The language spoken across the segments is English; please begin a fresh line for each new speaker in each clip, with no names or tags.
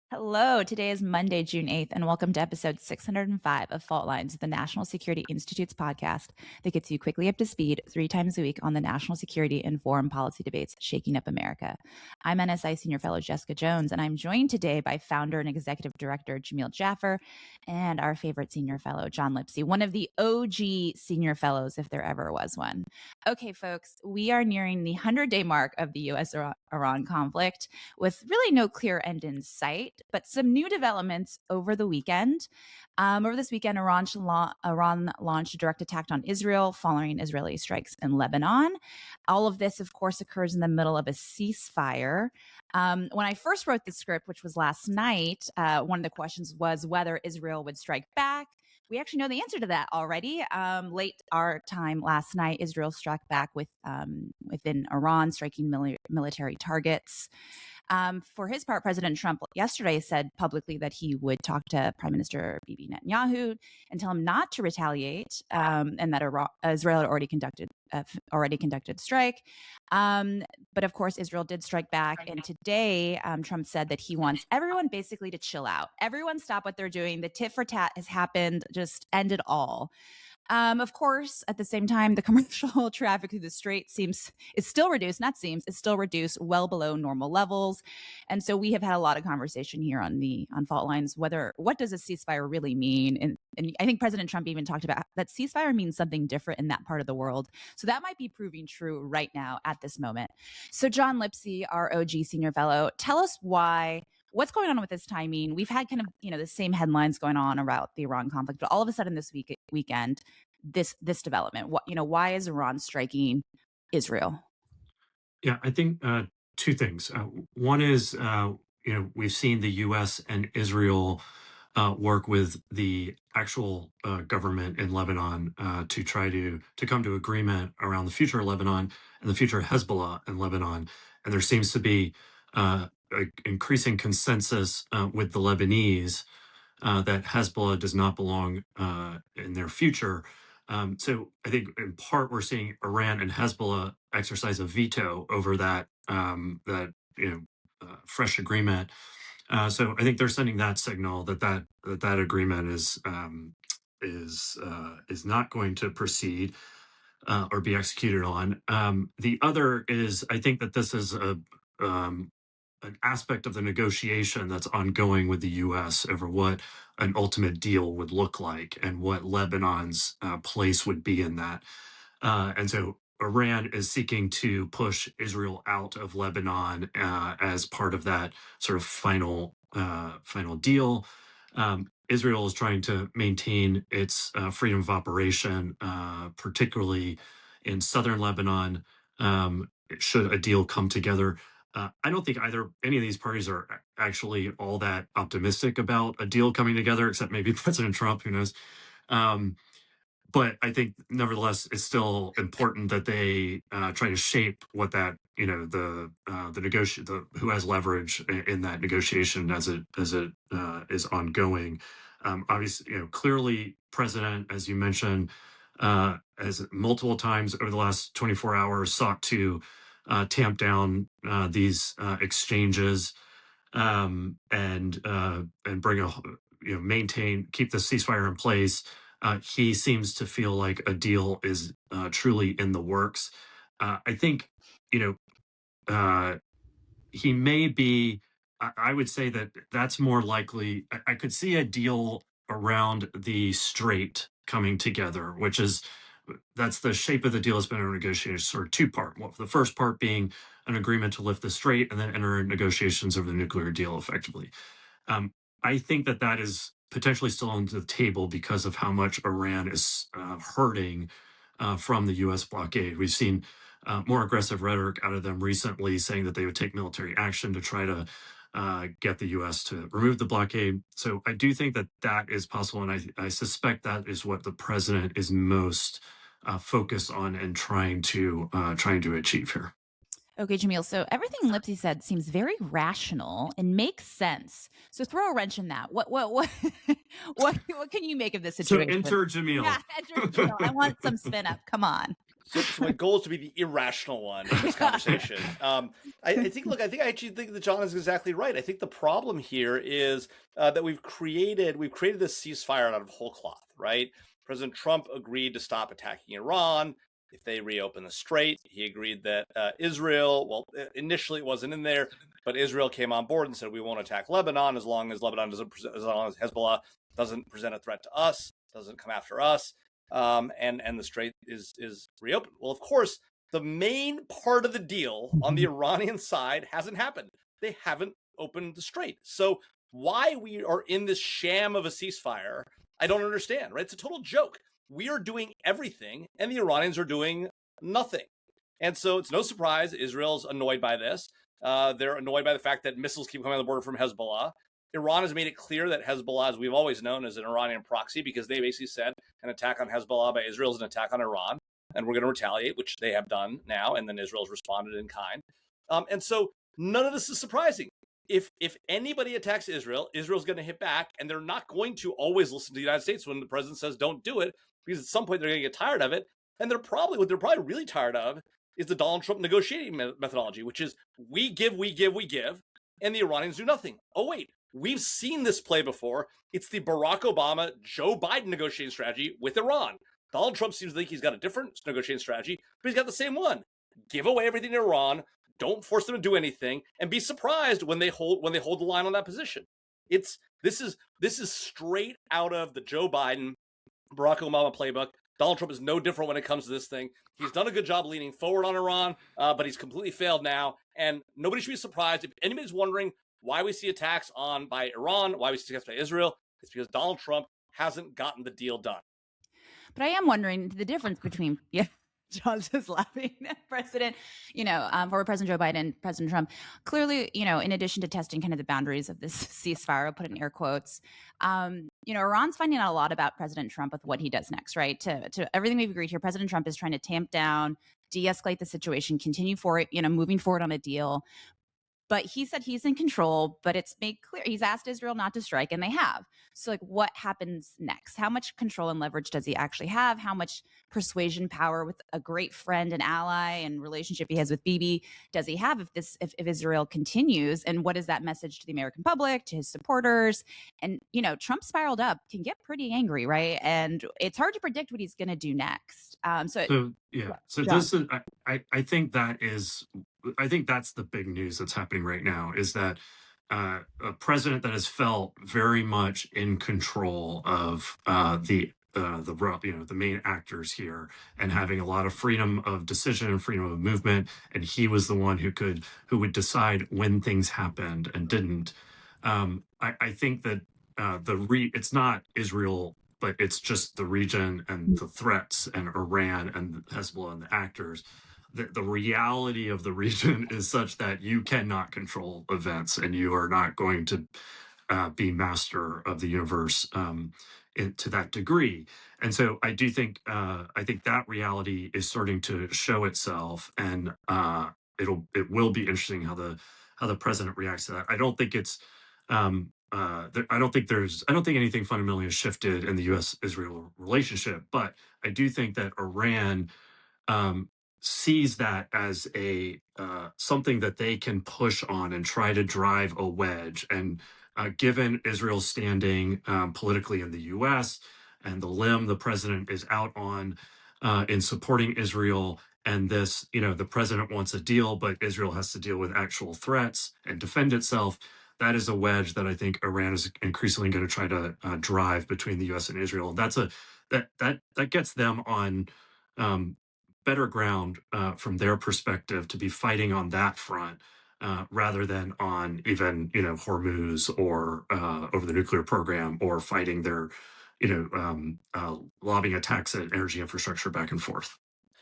Hello, today is Monday, June 8th, and welcome to episode 605 of Fault Lines, the National Security Institute's podcast that gets you quickly up to speed 3 times a week on the national security and foreign policy debates shaking up America. I'm NSI Senior Fellow Jessica Jones, and I'm joined today by founder and executive director Jamil Jaffer and our favorite senior fellow, John Lipsey, one of the OG senior fellows, if there ever was one. Okay, folks, we are nearing the 100-day mark of the U.S. Iran conflict with really no clear end in sight. But some new developments over the weekend. Over this weekend, Iran launched a direct attack on Israel following Israeli strikes in Lebanon. All of this, of course, occurs in the middle of a ceasefire. When I first wrote the script, which was last night, one of the questions was whether Israel would strike back. We actually know the answer to that already. Late our time last night, Israel struck back within Iran, striking military targets. For his part, President Trump yesterday said publicly that he would talk to Prime Minister Bibi Netanyahu and tell him not to retaliate, and that Israel had already conducted strike. But of course, Israel did strike back. And today, Trump said that he wants everyone basically to chill out. Everyone stop what they're doing. The tit for tat has happened. Just end it all. Of course, at the same time, the commercial traffic through the strait is still reduced, well below normal levels. And so we have had a lot of conversation here on Fault Lines, what does a ceasefire really mean? And I think President Trump even talked about that ceasefire means something different in that part of the world. So that might be proving true right now at this moment. So John Lipsey, our OG senior fellow, tell us what's going on with this timing. We've had kind of, the same headlines going on about the Iran conflict, but all of a sudden this weekend, this development, why is Iran striking Israel?
Yeah, I think two things. One is, we've seen the U.S. and Israel work with the actual government in Lebanon to try to come to agreement around the future of Lebanon and the future of Hezbollah in Lebanon. And there seems to be increasing consensus with the Lebanese that Hezbollah does not belong in their future. So I think in part we're seeing Iran and Hezbollah exercise a veto over that fresh agreement. So I think they're sending that signal that agreement is not going to proceed or be executed on. The other is I think that this is an aspect of the negotiation that's ongoing with the U.S. over what an ultimate deal would look like and what Lebanon's place would be in that. And so Iran is seeking to push Israel out of Lebanon as part of that sort of final deal. Israel is trying to maintain its freedom of operation, particularly in southern Lebanon, should a deal come together. I don't think any of these parties are actually all that optimistic about a deal coming together, except maybe President Trump, who knows. But I think, nevertheless, it's still important that they try to shape what that, who has leverage in that negotiation as it is ongoing. Obviously, clearly, President, as you mentioned, has multiple times over the last 24 hours sought to tamp down these exchanges and bring keep the ceasefire in place. He seems to feel like a deal is truly in the works. I think, he may be. I would say that that's more likely. I could see a deal around the strait coming together, that's the shape of the deal has been a negotiation, sort of two-part. Well, the first part being an agreement to lift the strait and then enter negotiations over the nuclear deal effectively. I think that is potentially still on the table because of how much Iran is hurting from the U.S. blockade. We've seen more aggressive rhetoric out of them recently, saying that they would take military action to try to get the U.S. to remove the blockade. So I do think that is possible, and I suspect that is what the president is most focused on and trying to achieve here.
Okay, Jamil. So everything Lipsey said seems very rational and makes sense. So throw a wrench in that. What what can you make of this situation?
So enter Jamil.
Yeah, enter Jamil. I want some spin up. Come on.
So my goal is to be the irrational one in this conversation. I think I actually think that John is exactly right. I think the problem here is that we've created this ceasefire out of whole cloth, right? President Trump agreed to stop attacking Iran if they reopen the strait. He agreed that Israel, well, initially it wasn't in there, but Israel came on board and said we won't attack Lebanon as long as Hezbollah doesn't present a threat to us, doesn't come after us. And the strait is reopened. Well, of course, the main part of the deal on the Iranian side hasn't happened. They haven't opened the strait. So why we are in this sham of a ceasefire, I don't understand, right? It's a total joke. We are doing everything, and the Iranians are doing nothing. And so it's no surprise Israel's annoyed by this. They're annoyed by the fact that missiles keep coming on the border from Hezbollah. Iran has made it clear that Hezbollah, as we've always known, is an Iranian proxy, because they basically said an attack on Hezbollah by Israel is an attack on Iran, and we're going to retaliate, which they have done now, and then Israel's responded in kind. And so none of this is surprising. If anybody attacks Israel, Israel's going to hit back, and they're not going to always listen to the United States when the president says don't do it, because at some point they're going to get tired of it. And what they're probably really tired of is the Donald Trump negotiating methodology, which is we give, and the Iranians do nothing. Oh, wait. We've seen this play before. It's the Barack Obama, Joe Biden negotiating strategy with Iran. Donald Trump seems to think he's got a different negotiating strategy, but he's got the same one. Give away everything to Iran, don't force them to do anything, and be surprised when they hold the line on that position. This is straight out of the Joe Biden, Barack Obama playbook. Donald Trump is no different when it comes to this thing. He's done a good job leaning forward on Iran, but he's completely failed now, and nobody should be surprised. If anybody's wondering why we see attacks by Iran, why we see attacks by Israel, it's because Donald Trump hasn't gotten the deal done.
But I am wondering the difference between, John's just laughing. Former President Joe Biden, President Trump, clearly, in addition to testing kind of the boundaries of this ceasefire, I'll put in air quotes, Iran's finding out a lot about President Trump with what he does next, right? To everything we've agreed here, President Trump is trying to tamp down, de-escalate the situation, continue moving forward on a deal. But he said he's in control, but it's made clear he's asked Israel not to strike, and they have. So, what happens next? How much control and leverage does he actually have? How much persuasion power with a great friend and ally and relationship he has with Bibi does he have if Israel continues? And what is that message to the American public, to his supporters? And, Trump spiraled up, can get pretty angry, right? And it's hard to predict what he's going to do next.
So this is, I think that's the big news that's happening right now, is that a president that has felt very much in control of the main actors here, and having a lot of freedom of decision and freedom of movement, and he was the one who would decide when things happened and didn't. I think that it's not Israel, but it's just the region and the threats and Iran and Hezbollah and the actors. The reality of the region is such that you cannot control events, and you are not going to be master of the universe to that degree. And so I do think that reality is starting to show itself, and it will be interesting how the president reacts to that. I don't think it's I don't think anything fundamentally has shifted in the U.S.-Israel relationship, but I do think that Iran sees that as a something that they can push on and try to drive a wedge. And given Israel's standing politically in the U.S. and the limb the president is out on in supporting Israel, and this, the president wants a deal, but Israel has to deal with actual threats and defend itself. That is a wedge that I think Iran is increasingly going to try to drive between the U.S. and Israel. And that gets them on better ground from their perspective to be fighting on that front rather than on even Hormuz or over the nuclear program, or fighting their lobbying attacks at energy infrastructure back and forth.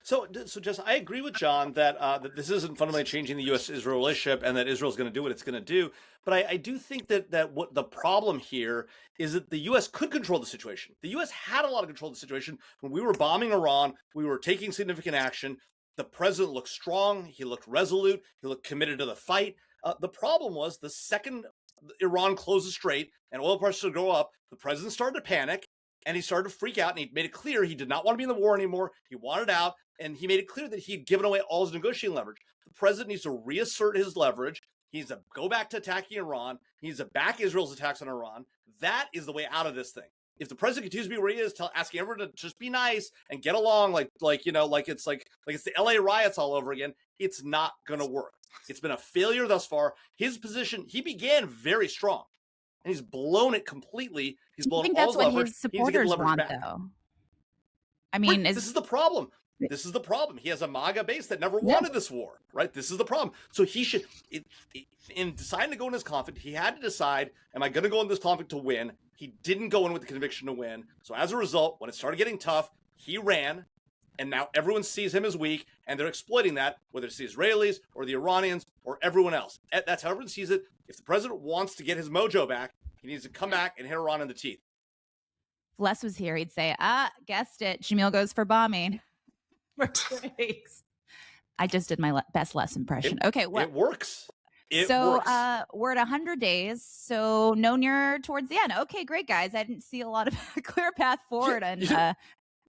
So Jess, I agree with John that this isn't fundamentally changing the U.S.-Israel relationship, and that Israel's going to do what it's going to do. But I do think that what the problem here is that the U.S. could control the situation. The U.S. had a lot of control of the situation. When we were bombing Iran, we were taking significant action. The president looked strong. He looked resolute. He looked committed to the fight. The problem was the second Iran closed the strait and oil prices would go up, the president started to panic. And he started to freak out, and he made it clear he did not want to be in the war anymore. He wanted out. and he made it clear that he had given away all his negotiating leverage. The president needs to reassert his leverage. He needs to go back to attacking Iran. He needs to back Israel's attacks on Iran. That is the way out of this thing. If the president continues to be where he is, asking everyone to just be nice and get along, like it's the LA riots all over again, it's not going to work. It's been a failure thus far. His position, he began very strong, and he's blown it completely. He's blown all his leverage.
I think that's what his supporters want, though. I mean,
this is the problem. This is the problem. He has a MAGA base that never wanted this war, right? This is the problem. So he should, in deciding to go in this conflict, he had to decide, am I going to go in this conflict to win? He didn't go in with the conviction to win. So as a result, when it started getting tough, he ran, and now everyone sees him as weak, and they're exploiting that, whether it's the Israelis or the Iranians or everyone else. That's how everyone sees it. If the president wants to get his mojo back, he needs to come back and hit Iran in the teeth.
If Les was here, he'd say, guessed it. Jamil goes for bombing. I just did my best Les impression. Okay, well,
it works.
We're at 100 days, so no near towards the end. Okay, great, guys. I didn't see a lot of clear path forward and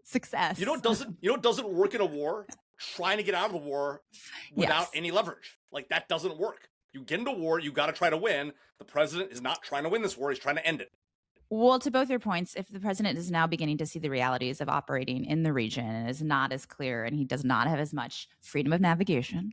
success.
You know what doesn't work in a war? Trying to get out of the war without any leverage. Like, that doesn't work. You get into war, you got to try to win. The president is not trying to win this war. He's trying to end it.
Well, to both your points, if the president is now beginning to see the realities of operating in the region and is not as clear, and he does not have as much freedom of navigation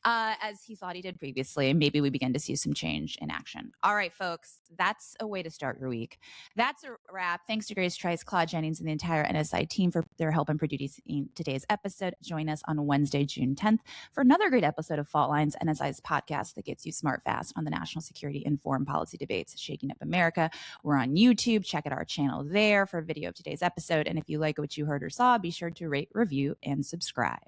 as he thought he did previously, maybe we begin to see some change in action. All right, folks, that's a way to start your week. That's a wrap. Thanks to Grace Trice, Claude Jennings, and the entire NSI team for their help in producing today's episode. Join us on Wednesday, June 10th for another great episode of Fault Lines, NSI's podcast that gets you smart fast on the national security and foreign policy debates shaking up America. We're on YouTube. Check out our channel there for a video of today's episode. And if you like what you heard or saw, be sure to rate, review, and subscribe.